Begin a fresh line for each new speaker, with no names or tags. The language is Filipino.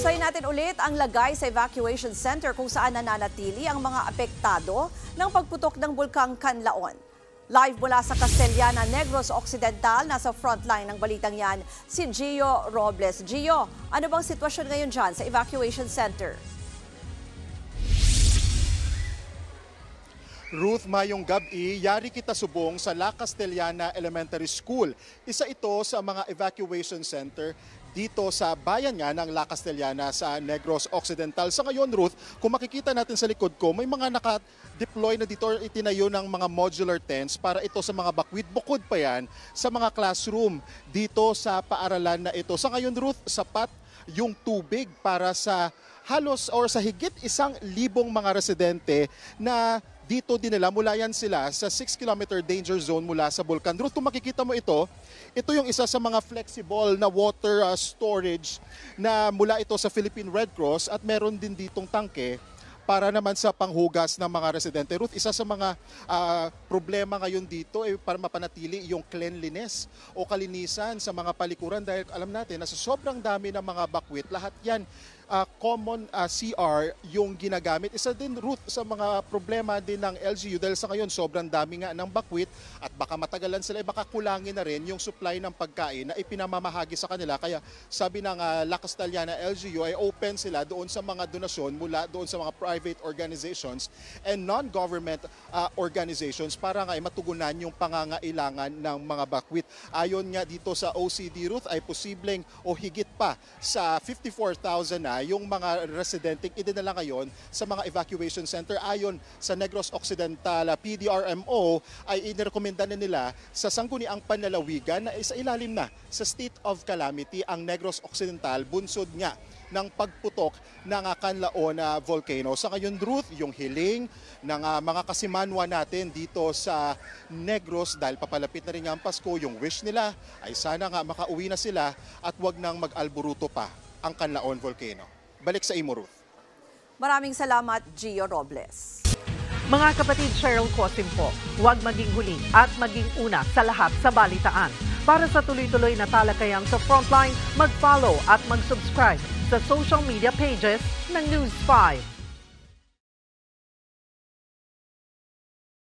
Kamustahin natin ulit ang lagay sa evacuation center kung saan nananatili ang mga apektado ng pagputok ng Bulkang Canlaon. Live mula sa Castellana, Negros Occidental, nasa frontline ng balitang yan, si Gio Robles. Gio, ano bang sitwasyon ngayon dyan sa evacuation center?
Ruth, mayong gabi, yari kita subong sa La Castellana Elementary School. Isa ito sa mga evacuation center dito sa bayan nga ng La Castellana sa Negros Occidental. Sa ngayon, Ruth, kung makikita natin sa likod ko, may mga naka-deploy na dito itinayo ng mga modular tents para ito sa mga bakwit. Bukod pa yan sa mga classroom dito sa paaralan na ito. Sa ngayon, Ruth, sapat yung tubig para sa halos or sa higit 1,000 mga residente na dito dinala. Mula yan sila sa 6-kilometer danger zone mula sa bulkan. Ruth, kung makikita mo ito yung isa sa mga flexible na water storage na mula ito sa Philippine Red Cross at meron din ditong tangke para naman sa panghugas ng mga residente. Ruth, isa sa mga problema ngayon dito ay para mapanatili yung cleanliness o kalinisan sa mga palikuran dahil alam natin na sa sobrang dami ng mga bakwit, lahat yan common CR yung ginagamit. Isa din, Ruth, sa mga problema din ng LGU dahil sa ngayon sobrang dami nga ng bakwit at baka matagalan sila, baka kulangin na rin yung supply ng pagkain na ipinamamahagi sa kanila. Kaya sabi ng La Castellana LGU ay open sila doon sa mga donasyon mula doon sa mga private organizations and non-government organizations para nga ay matugunan yung pangangailangan ng mga bakwit. Ayon nga dito sa OCD, Ruth, ay posibleng o higit pa sa 54,000 na yung mga residenteng idinala ngayon sa mga evacuation center. Ayon sa Negros Occidental PDRMO ay inirekomenda na nila sa sangguniang panlalawigan na isa ilalim na sa state of calamity ang Negros Occidental, bunsod nga ng pagputok ng Canlaon volcano. Sa ngayon, Ruth, yung hiling ng mga kasimanwa natin dito sa Negros dahil papalapit na rin nga ang Pasko, yung wish nila ay sana nga makauwi na sila at wag nang mag-alburuto pa ang Canlaon volcano. Balik sa imo, Ruth.
Maraming salamat, Gio Robles.
Mga kapatid, Cheryl Cosim po, huwag maging huli at maging una sa lahat sa balitaan. Para sa tuloy-tuloy na talakayan sa Frontline, mag-follow at mag-subscribe sa social media pages ng News 5.